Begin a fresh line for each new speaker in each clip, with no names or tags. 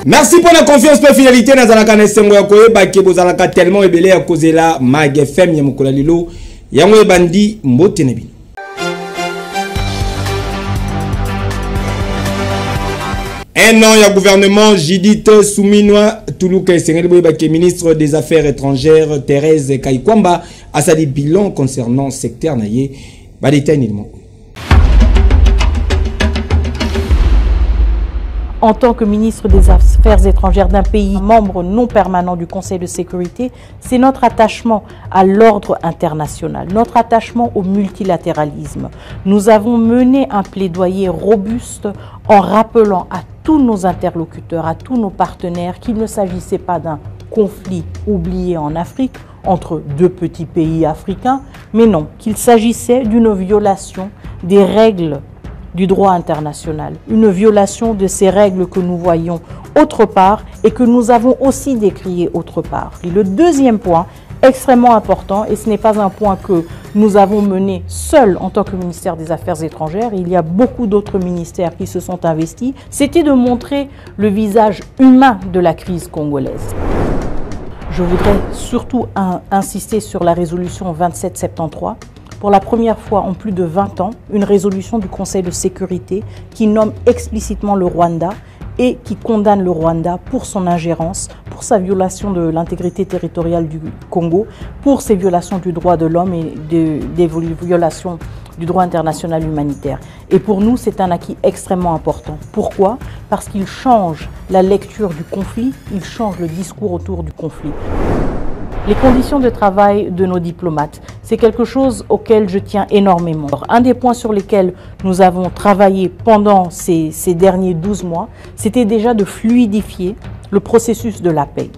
Merci pour la confiance pour la fidélité. Nous allons tellement ébélé à cause de la Mag FM Yamukola Lilo. Yamwe Bandi Mbotenebi. Un an, il y a gouvernement Judith Souminoa Toulouka et ministre des Affaires étrangères Thérèse Kaikwamba a sa dit bilan concernant secteur naïe.
En tant que ministre des Affaires étrangères d'un pays membre non permanent du Conseil de sécurité, c'est notre attachement à l'ordre international, notre attachement au multilatéralisme. Nous avons mené un plaidoyer robuste en rappelant à tous nos interlocuteurs, à tous nos partenaires qu'il ne s'agissait pas d'un conflit oublié en Afrique entre deux petits pays africains, mais non, qu'il s'agissait d'une violation des règles du droit international, une violation de ces règles que nous voyons autre part et que nous avons aussi décrié autre part. Et le deuxième point, extrêmement important, et ce n'est pas un point que nous avons mené seul en tant que ministère des Affaires étrangères, il y a beaucoup d'autres ministères qui se sont investis, c'était de montrer le visage humain de la crise congolaise. Je voudrais surtout insister sur la résolution 2773, pour la première fois en plus de 20 ans, une résolution du Conseil de sécurité qui nomme explicitement le Rwanda et qui condamne le Rwanda pour son ingérence, pour sa violation de l'intégrité territoriale du Congo, pour ses violations du droit de l'homme et des violations du droit international humanitaire. Et pour nous, c'est un acquis extrêmement important. Pourquoi? Parce qu'il change la lecture du conflit, il change le discours autour du conflit. Les conditions de travail de nos diplomates, c'est quelque chose auquel je tiens énormément. Un des points sur lesquels nous avons travaillé pendant ces derniers 12 mois, c'était déjà de fluidifier le processus de la paix.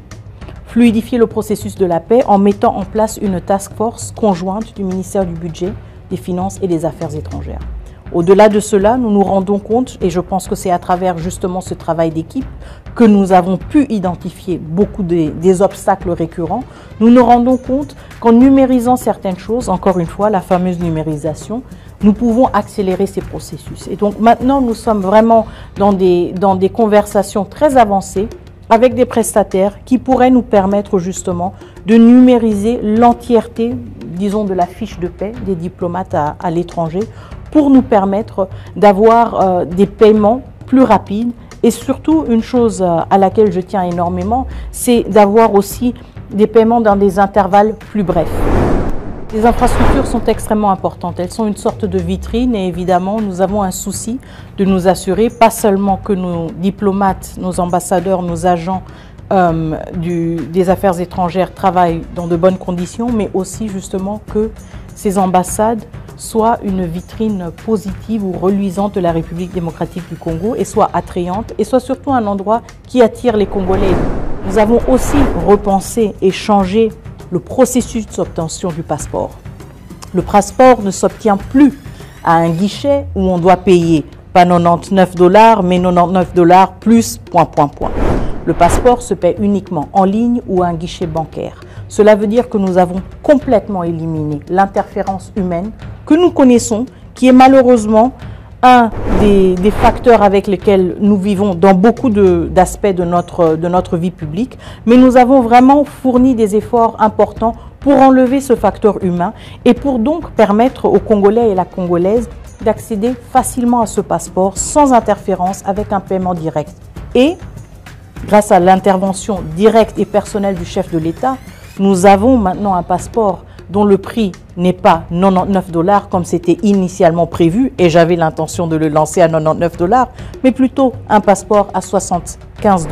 Fluidifier le processus de la paix en mettant en place une task force conjointe du ministère du Budget, des Finances et des Affaires étrangères. Au-delà de cela, nous nous rendons compte, et je pense que c'est à travers justement ce travail d'équipe que nous avons pu identifier beaucoup des obstacles récurrents, nous nous rendons compte qu'en numérisant certaines choses, encore une fois, la fameuse numérisation, nous pouvons accélérer ces processus. Et donc maintenant, nous sommes vraiment dans des conversations très avancées avec des prestataires qui pourraient nous permettre justement de numériser l'entièreté, disons, de la fiche de paix des diplomates à l'étranger pour nous permettre d'avoir des paiements plus rapides. Et surtout, une chose à laquelle je tiens énormément, c'est d'avoir aussi des paiements dans des intervalles plus brefs. Les infrastructures sont extrêmement importantes. Elles sont une sorte de vitrine et évidemment, nous avons un souci de nous assurer, pas seulement que nos diplomates, nos ambassadeurs, nos agents des affaires étrangères travaillent dans de bonnes conditions, mais aussi justement que ces ambassades soient une vitrine positive ou reluisante de la République démocratique du Congo et soient attrayantes et soient surtout un endroit qui attire les Congolais. Nous avons aussi repensé et changé le processus d'obtention du passeport. Le passeport ne s'obtient plus à un guichet où on doit payer pas 99 $, mais 99 $ plus ... Le passeport se paie uniquement en ligne ou à un guichet bancaire. Cela veut dire que nous avons complètement éliminé l'interférence humaine que nous connaissons, qui est malheureusement un des facteurs avec lesquels nous vivons dans beaucoup d'aspects de notre vie publique. Mais nous avons vraiment fourni des efforts importants pour enlever ce facteur humain et pour donc permettre aux Congolais et la Congolaise d'accéder facilement à ce passeport sans interférence avec un paiement direct. Et grâce à l'intervention directe et personnelle du chef de l'État, nous avons maintenant un passeport dont le prix n'est pas 99 $ comme c'était initialement prévu, et j'avais l'intention de le lancer à 99 $, mais plutôt un passeport à 75 $.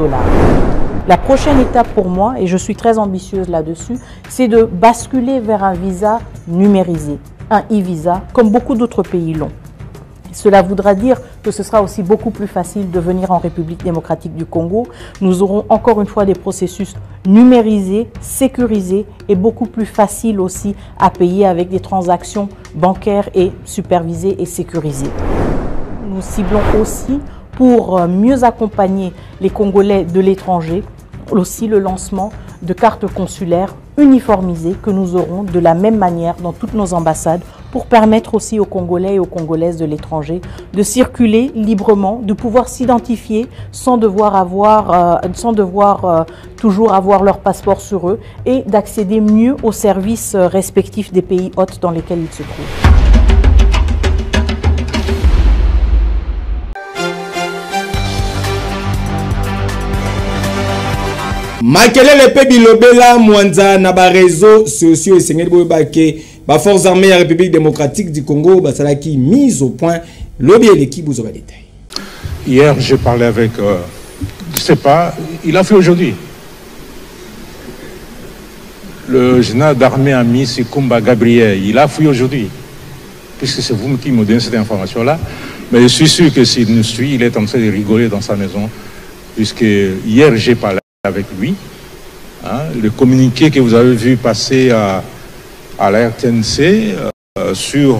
La prochaine étape pour moi, et je suis très ambitieuse là-dessus, c'est de basculer vers un visa numérisé, un e-visa, comme beaucoup d'autres pays l'ont. Cela voudra dire que ce sera aussi beaucoup plus facile de venir en République démocratique du Congo. Nous aurons encore une fois des processus numérisés, sécurisés et beaucoup plus faciles aussi à payer avec des transactions bancaires et supervisées et sécurisées. Nous ciblons aussi pour mieux accompagner les Congolais de l'étranger, aussi le lancement de cartes consulaires uniformisées que nous aurons de la même manière dans toutes nos ambassades pour permettre aussi aux Congolais et aux Congolaises de l'étranger de circuler librement, de pouvoir s'identifier sans devoir toujours avoir leur passeport sur eux et d'accéder mieux aux services respectifs des pays hôtes dans lesquels ils se trouvent.
Makelele pe bilobela mwanza na ba réseaux sociaux esengeli boyebake ba forces armées de la République démocratique du Congo basalaki mise au point lobby et l'équipe vous aurez détail.
Hier j'ai parlé avec je sais pas, il a fait aujourd'hui. Le général d'armée ami Sikumba Gabriel, il a fui aujourd'hui. Puisque c'est vous qui me donnez cette information là, mais je suis sûr que s'il nous suit, il est en train de rigoler dans sa maison puisque hier j'ai parlé avec lui, hein, le communiqué que vous avez vu passer à la RTNC sur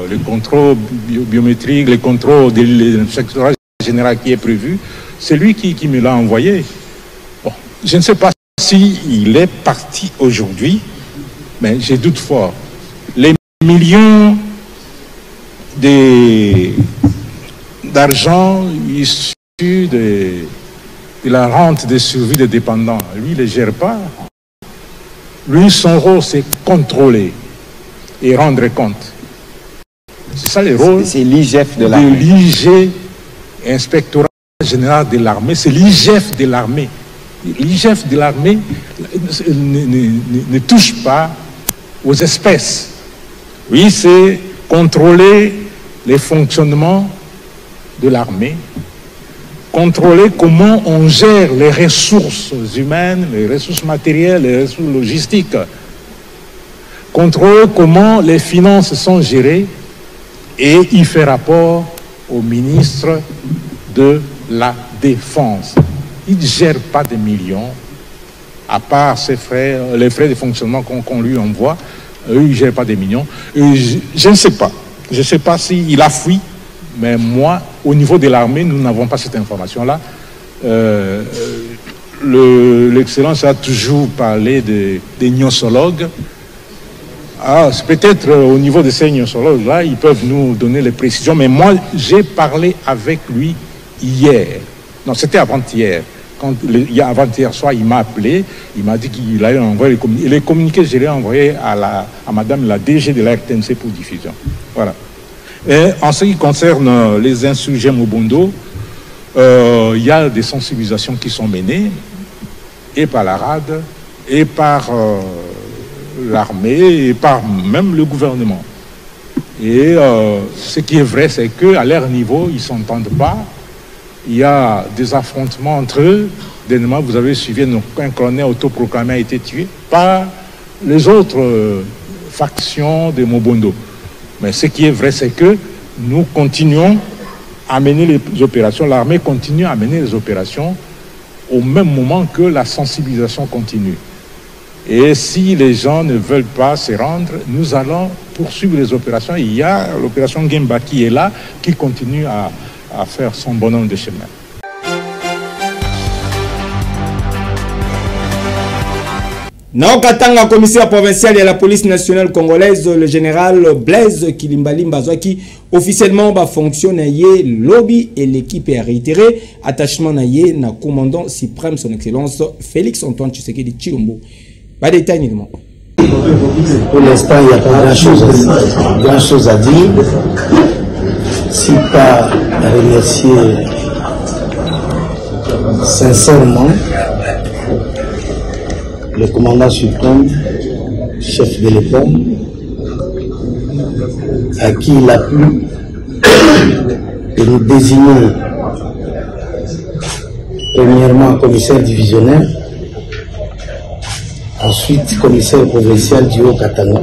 les contrôles biométriques, les contrôles de l'inspectorat général qui est prévu, c'est lui qui me l'a envoyé. Bon, je ne sais pas s'il est parti aujourd'hui, mais j'ai doute fort. Les millions d'argent issus de la rente de survie des dépendants, lui, il ne les gère pas. Lui, son rôle, c'est contrôler et rendre compte. C'est ça le rôle. C'est l'IGF de l'armée. L'IG, inspectorat général de l'armée, c'est l'IGF de l'armée. L'IGF de l'armée ne touche pas aux espèces. Oui, c'est contrôler les fonctionnements de l'armée, contrôler comment on gère les ressources humaines, les ressources matérielles, les ressources logistiques, contrôler comment les finances sont gérées et il fait rapport au ministre de la Défense. Il ne gère pas des millions, à part ses frais, les frais de fonctionnement qu'on lui envoie, il ne gère pas des millions. Je ne sais pas. Je ne sais pas s'il a fui. Mais moi, au niveau de l'armée, nous n'avons pas cette information-là. L'Excellence a toujours parlé des gnosologues. Ah, peut-être au niveau de ces gnosologues-là, ils peuvent nous donner les précisions. Mais moi, j'ai parlé avec lui hier. Non, c'était avant-hier. Avant-hier soir, il m'a appelé. Il m'a dit qu'il allait envoyer les communiqués. Et les communiqués, je les ai envoyés à madame la DG de la RTNC pour diffusion. Voilà. Et en ce qui concerne les insurgés Mobondo, il y a des sensibilisations qui sont menées, et par la RAD, et par l'armée, et par même le gouvernement. Et ce qui est vrai, c'est qu'à leur niveau, ils ne s'entendent pas. Il y a des affrontements entre eux. Dernièrement, vous avez suivi un colonel autoproclamé a été tué par les autres factions de Mobondo. Mais ce qui est vrai, c'est que nous continuons à mener les opérations, l'armée continue à mener les opérations au même moment que la sensibilisation continue. Et si les gens ne veulent pas se rendre, nous allons poursuivre les opérations. Il y a l'opération Gemba qui est là, qui continue à faire son bonhomme de chemin.
Na Katanga, commissaire provincial de la police nationale congolaise, le général Blaise Kilimbalimba qui officiellement fonctionne lobby et l'équipe a réitéré attachement na commandant suprême son excellence Félix Antoine Tshisekedi Tshilombo. Pas de détails évidemment.
Pour l'instant, il n'y a pas grand-chose à dire. Si pas à remercier sincèrement le commandant suprême, chef de l'État, à qui il a plu de nous désigner premièrement commissaire divisionnaire, ensuite commissaire provincial du Haut-Katanga.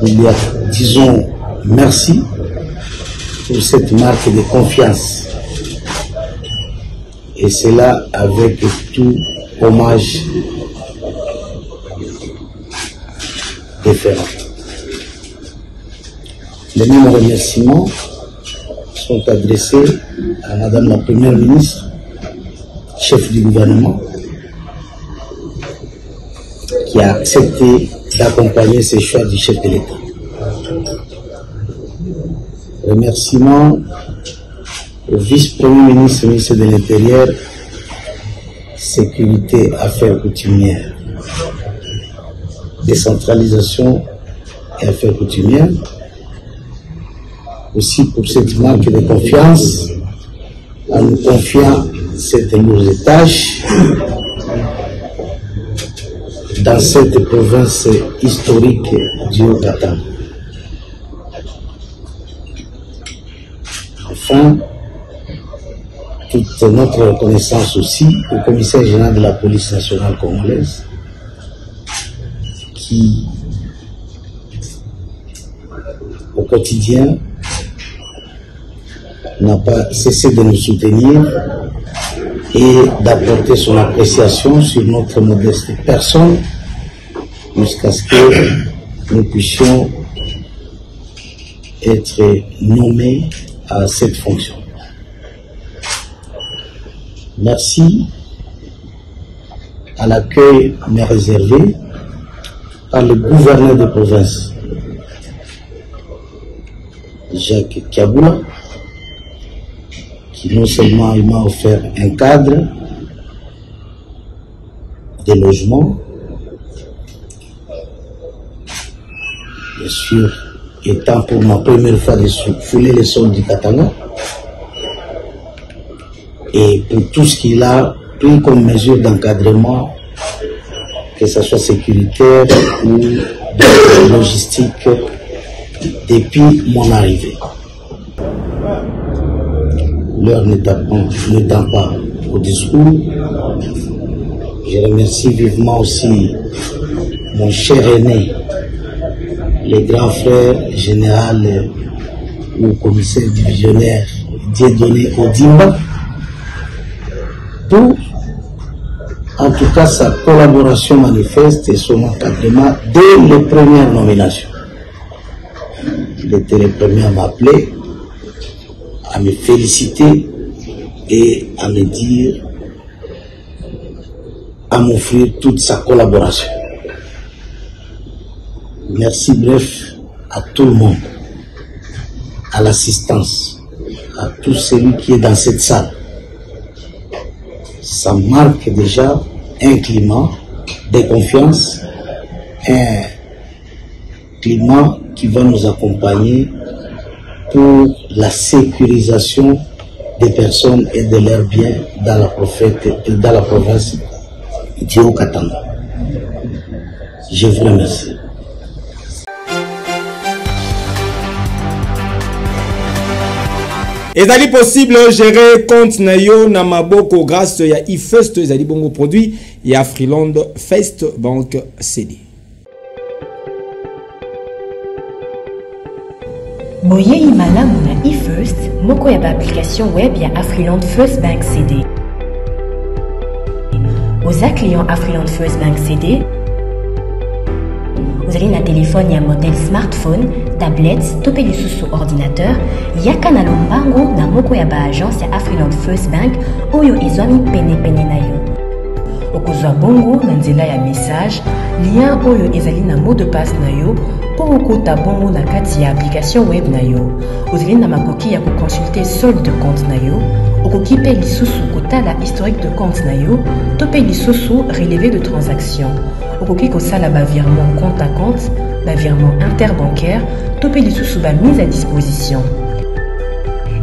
Il y a, disons, merci pour cette marque de confiance. Et cela avec tout hommage déférent. Les mêmes remerciements sont adressés à Madame la Première ministre, chef du gouvernement, qui a accepté d'accompagner ces choix du chef de l'État. Remerciements au vice-premier ministre, ministre de l'Intérieur, Sécurité, Affaires coutumières, Décentralisation et Affaires coutumières, aussi pour cette manque de confiance en nous confiant cette lourde tâche dans cette province historique du Haut-Katanga. Enfin, toute notre reconnaissance aussi au commissaire général de la police nationale congolaise qui, au quotidien, n'a pas cessé de nous soutenir et d'apporter son appréciation sur notre modeste personne jusqu'à ce que nous puissions être nommés à cette fonction. Merci à l'accueil mais réservé par le gouverneur de province, Jacques Kiaboula, qui non seulement il m'a offert un cadre de logement, bien sûr, étant pour ma première fois de fouler les sols du Katanga, et pour tout ce qu'il a pris comme mesure d'encadrement, que ce soit sécuritaire ou de logistique, depuis mon arrivée. L'heure n'étant pas au discours, je remercie vivement aussi mon cher aîné, le grand frère général ou commissaire divisionnaire Dieudonné Odimba, pour en tout cas sa collaboration manifeste et son encadrement dès les premières nominations. Il était le premier à m'appeler, à me féliciter et à me dire, à m'offrir toute sa collaboration. Merci bref à tout le monde, à l'assistance, à tout celui qui est dans cette salle. Ça marque déjà un climat de confiance, un climat qui va nous accompagner pour la sécurisation des personnes et de leurs biens dans la province du Haut-Katanga. Je vous remercie.
Ezali possible gérer compte na yo na maboko grâce ya iFirst ezali bongo produit ya Freeland First Bank CD.
Boye imalamu na iFirst moko ya application web ya Freeland First Bank CD. Aux clients Freeland First Bank CD, vous allez na téléphone ya modèle smartphone, tablette, topé sous ordinateur, yaka na lombango na moko ya ba agence ya Freeland First Bank oyo izwami pene na yo. Okozwa bongo na nzela ya message, lien oyo ezali na mot de passe na yo pour okota bongo na kati ya application web na yo. Ozali na makoki ya consulter solde de compte na yo, okoki pe lisusu kotala historique de compte na yo, topé lisusu relevé de transaction. Okoki kosala ba virement compte à compte, ba virement interbancaire, topé lisusu ba mise à disposition.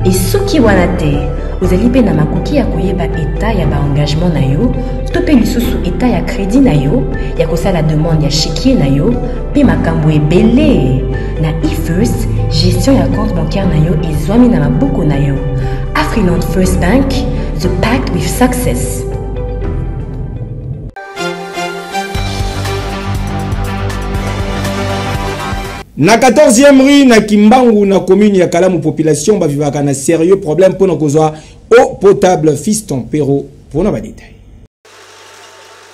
Et soki wana te, ozali pe na makoki ya koyeba état ya ba engagement na yo, topé lisusu état ya crédit na yo, ya kosala demande ya chéquier na yo, pe makambo ebele. Na iFirst, gestion ya compte bancaire na yo ezwami na maboko na yo. Freeland First Bank, the pact with success.
Na 14e rue na Kimbangu na commune ya Kalamu population ba vivaka na sérieux problème pour na kozwa eau potable fiston pero pour na ba détail.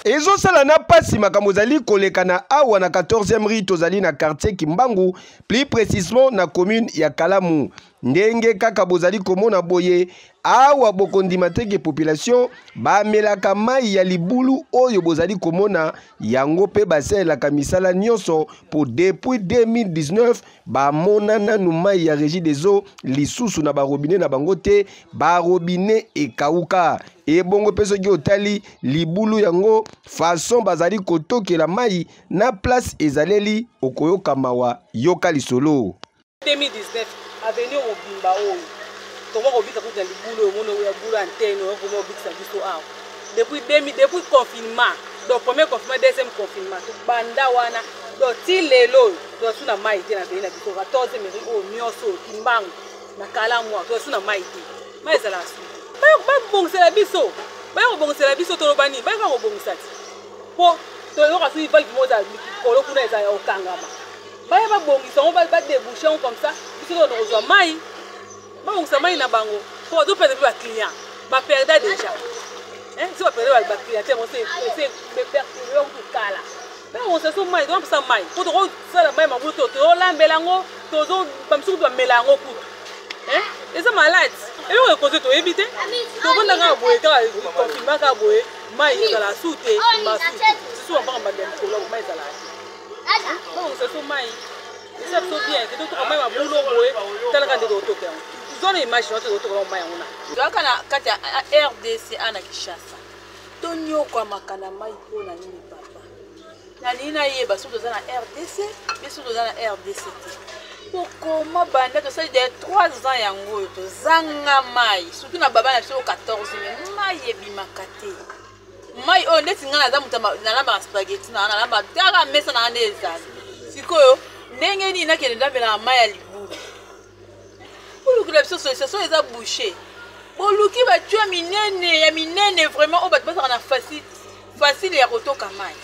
Ezo sala na pasi makambo zali koleka na awa na 14e rue tozali na quartier Kimbangu, plus précisément na commune ya Kalamu. Ndenge kaka bozali komona boye awa bokondima teke population bamelaka mai ya libulu oyo bozali komona yango pe baselaka misala nyonso pour depuis 2019 bamona nanu mai ya Régie des eaux lisusu na barobine na bango te barobine ekauka ebongo pe soki otali libulu yango façon bazali kotokela mai na place ezaleli okoyoka mawa yoka lisolo
2019 avenir obimba oyo comment obika kuta libulu mono ya bulu antenne comment obika biso awa depuis confinement donc premier confinement deuxième confinement to banda wana donc ti lelo to suna mai te na bena biso 14 mairie o nyonso Kimbangu na Kalamu to suna mai te mai zala su ba bongisa biso to lobani ba bongisa ti po to yo kasi val moza kolo kuna eza ya okangama ba bongisa on va déboucher comme ça biso to ozwa mai ba bongisa mai na bango po to perdre ba client ba perdre déjà si va perdre ba client c'est yo kala ba on se so mai donc ça mai po to ça la mai mabuto to lambelango to zo bamsuku ba melango kutu et ça malade et on cause to éviter to bonda nga boye ka confinement ka boye mai za la soute ma soute si on va en badem ko lo mai za la bon c'est so mai c'est so bien que to mai mabulo boye tala ka de to ke zone image to ko mai ona donc kana kata RDC ana Kishasa to nyoko makana mai po na nini papa na nina yeba so to za na RDC biso to za na RDC Pourquoi banda to ça de 3 ans yango to zanga mai surtout na baba na so 14 mai ebimakate mai o ndeti ngana za mutama na lamba spaghetti na lamba tara mesa na ndeza sikoyo ndenge ni na kende ndambela mai ya libulu uluki la so eza bouché oluki ba tu ya minene vraiment o ba pasa na facile ya kotoka mai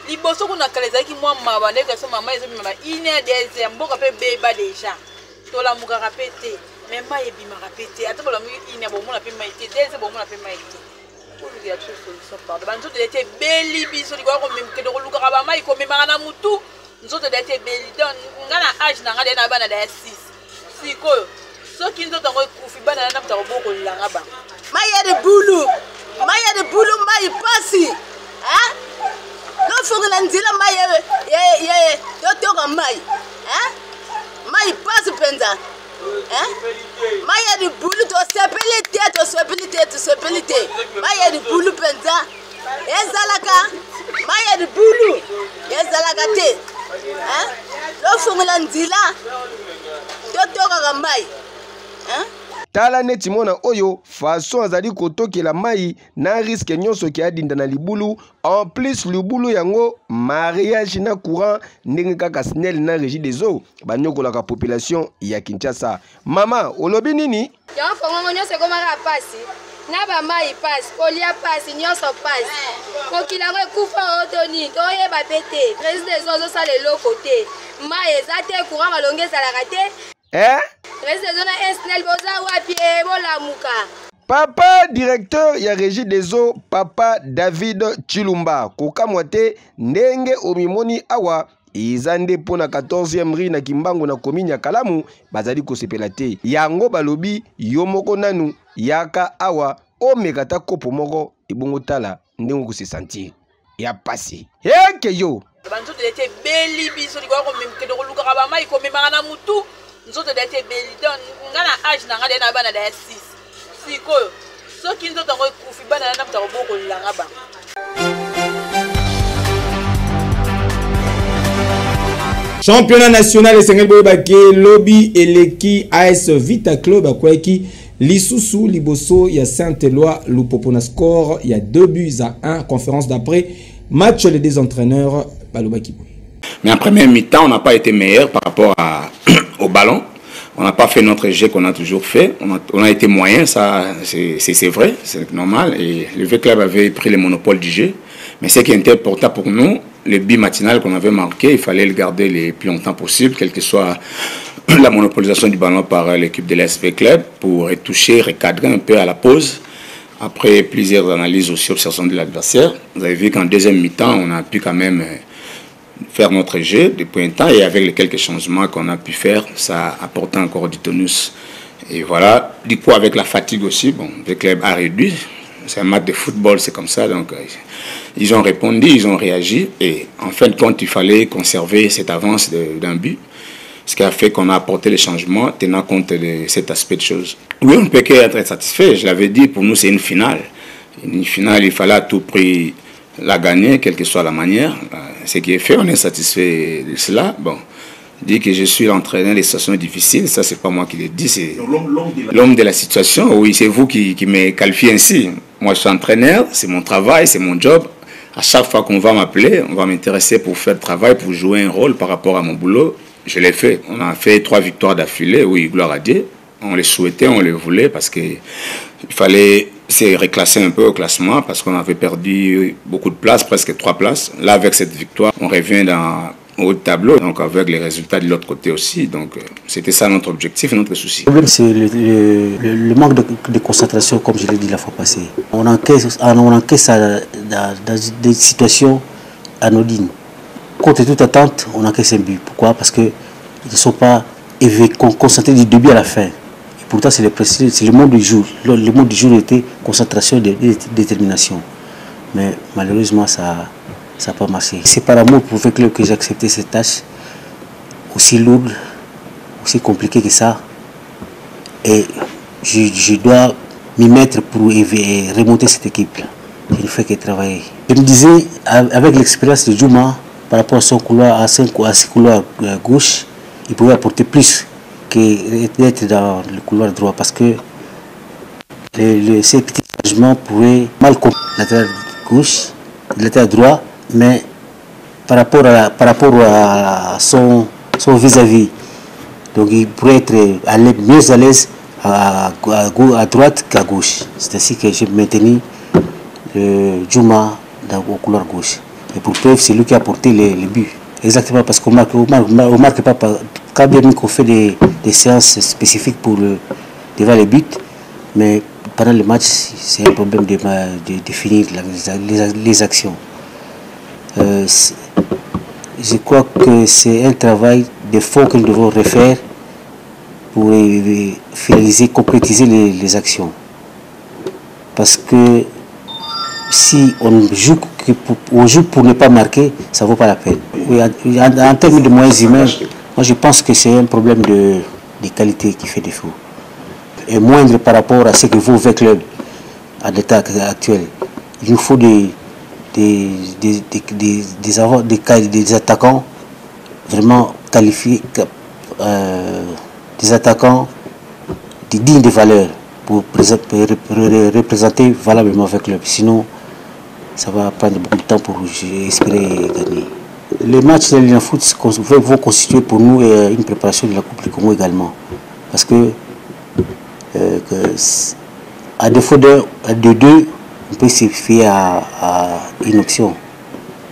liboso kuna kalezaki mwa maba ndeka so mama ezo mama ine des mboka pe beba déjà to la muka rapete mais mai ebima rapete ata bola mu ine bo mona pe mai te des bo mona pe mai te pour lui a trouvé solution par banzo de l'été beli biso likwa ko même que de luka ba mai ko memanga na mutu nzoto de l'été beli don ngana age na ngade na bana da 6 sikoyo so kinzo tango kufi bana na mta boko langa ba mai ya de bulu mai pasi hein no fonga na nzila mai ye yotoka mai mai passe penza mai ya di bulu to sepelite mai ya di bulu penza ezalaka mai ya di bulu ezalaka te no fonga na nzila yotoka mai tala neti mona oyo façon azali kotokela mai na risque nyonso ki adinda na libulu en plus libulu yango mariage na courant ndenge kaka SNEL na Régie des eaux banyokolaka population ya Kinshasa. Mama olobi nini
ya fongo nyonso komaka pasi na ba mai pasi kolia pasi nyonso pasi kokilango ekufa otoni toyeba pete Régie des eaux ça le lokote mai ezate courant balongeza la raté
Papa directeur ya Régie des eaux Papa David Chilumba kokamwate ndenge omimoni awa izande pona 14e rue na Kimbangu na commune ya Kalamu bazali kosepela te yango balobi yo moko nanu yaka awa omekata kopo moko ebongo tala ndenge ko se sentir ya pasi eke yo
banzo de l'été beli biso likwa ko même que de luka ba mai ko memanga na mutu nzoto de l'été beli don ngana age na ngade na bana da 6 sikoyo so kinzo tango kufi bana na mta boko langa ba
Championnat national Esengel Boyebake Lobby Eleki AS Vita Club akwaki lisusu liboso ya Saint-Éloi Lupopona score il y a 2-1 conférence d'après match les deux entraîneurs Balobaki.
Mais en première mi-temps, on n'a pas été meilleur par rapport au ballon. On n'a pas fait notre jeu qu'on a toujours fait. On a été moyen, ça c'est vrai, c'est normal. Et le V-Club avait pris le monopole du jeu. Mais ce qui était important pour nous, le but matinal qu'on avait marqué, il fallait le garder le plus longtemps possible, quelle que soit la monopolisation du ballon par l'équipe de l'SV Club, pour retoucher, recadrer un peu à la pause. après plusieurs analyses aussi, observations de l'adversaire, vous avez vu qu'en deuxième mi-temps, on a pu quand même faire notre jeu depuis un temps, et avec les quelques changements qu'on a pu faire, ça a apporté encore du tonus. Et voilà, du coup avec la fatigue aussi, bon, le club a réduit. C'est un match de football, c'est comme ça. Donc, ils ont répondu, ils ont réagi. Et en fin de compte, il fallait conserver cette avance d'un but. Ce qui a fait qu'on a apporté les changements, tenant compte de cet aspect de choses. Oui, on ne peut qu'être satisfait. Je l'avais dit, pour nous, c'est une finale. Une finale, il fallait à tout prix la gagner, quelle que soit la manière. Ce qui est fait, on est satisfait de cela. Bon. Dit que je suis l'entraîneur des situations difficiles, ça c'est pas moi qui l'ai dit, c'est l'homme de la situation. Oui, c'est vous qui me qualifiez ainsi. Moi je suis entraîneur, c'est mon travail, c'est mon job. À chaque fois qu'on va m'appeler, on va m'intéresser pour faire le travail, pour jouer un rôle par rapport à mon boulot. Je l'ai fait. On a fait 3 victoires d'affilée, oui, gloire à Dieu. On les souhaitait, on les voulait parce qu'il fallait se reclasser un peu au classement parce qu'on avait perdu beaucoup de places, presque 3 places. Là, avec cette victoire, on revient dans au tableau, donc avec les résultats de l'autre côté aussi. Donc c'était ça notre objectif et notre souci.
Le problème, c'est le manque de concentration, comme je l'ai dit la fois passée. On encaisse dans des situations anodines. Contre toute attente, on encaisse un but. Pourquoi? Parce qu'ils ne sont pas concentrés du début à la fin. Et pourtant, c'est le mot du jour. Le mot du jour était concentration et détermination. Mais malheureusement, ça n'a pas marché. C'est par amour pour le club que j'ai accepté cette tâche, aussi lourde, aussi compliquée que ça. Et je dois m'y mettre pour remonter cette équipe. Je ne fais que travailler. Je me disais, avec l'expérience de Djouma, par rapport à son couloir, à ses couloirs gauche, il pouvait apporter plus que d'être dans le couloir droit. Parce que ces petits changements pourraient mal comprendre la latéral gauche, le latéral droit. Mais par rapport à son vis-à-vis, donc il pourrait être mieux à l'aise à droite qu'à gauche. C'est ainsi que j'ai maintenu le Djouma au couloir gauche. Et pour preuve, c'est lui qui a porté les buts. Exactement, parce qu'on marque pas. Quand bien qu'on fait des séances spécifiques pour devant les buts, mais pendant le match, c'est un problème de finir les actions. Je crois que c'est un travail de fond que nous devons refaire pour finaliser, concrétiser les actions. Parce que si on joue pour ne pas marquer, ça ne vaut pas la peine. Oui, en termes de moyens humains, moi je pense que c'est un problème de qualité qui fait défaut. Et moindre par rapport à ce que vaut le club à l'état actuel. Il nous faut des attaquants vraiment qualifiés, des attaquants dignes de valeur pour représenter valablement avec le club. Sinon, ça va prendre beaucoup de temps pour espérer gagner. Les matchs de l'Inafoot vont constituer pour nous une préparation de la Coupe du Congo également. Parce que, à défaut de deux, on peut se fier à une option.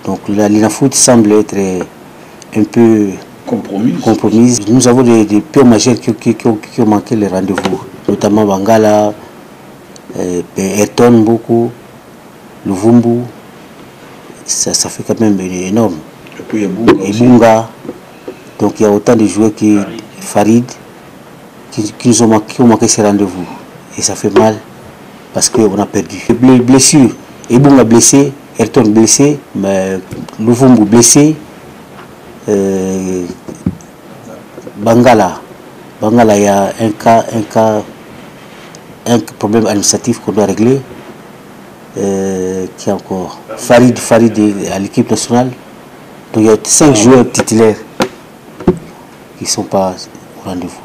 Donc l'Inafoot semble être un peu compromise. Nous avons des pions majeurs qui ont manqué les rendez-vous, notamment Bangala, Ayrton beaucoup, Luvumbu. Ça fait quand même énorme. Et Bunga. Donc il y a autant de joueurs qui Farid qui ont manqué ces rendez-vous. Et ça fait mal. Parce qu'on a perdu. Les blessures, Ebunga blessé, Ayrton blessé, Luvumbu blessé, Bangala, il y a un problème administratif qu'on doit régler. Qui est encore Farid à l'équipe nationale. Donc il y a 5 joueurs titulaires qui ne sont pas au rendez-vous.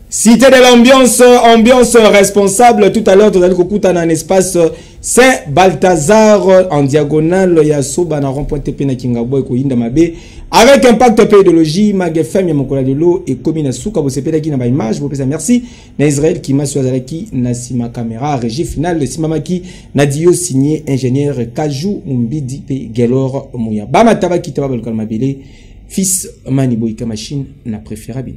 Cité de l'ambiance, ambiance responsable. Tout à l'heure, tu as dit que dans un espace Saint-Balthazar en diagonale, il y a Soba, rond-point TP na Kingabo et Koyinda Mabe. Avec Impact Pédologie, Magfm, Yamokola de l'eau et Komina Souka, vous savez qui n'a pas image, vous pouvez merci. Na Israël qui m'a choisi na Sima caméra, régie finale, le Simamaki, Nadio signé ingénieur Kajou Mbidi P. Gelor Mouya. Bama Tabaki Tababal Kalmabile, fils Maniboika Machine, na préférable.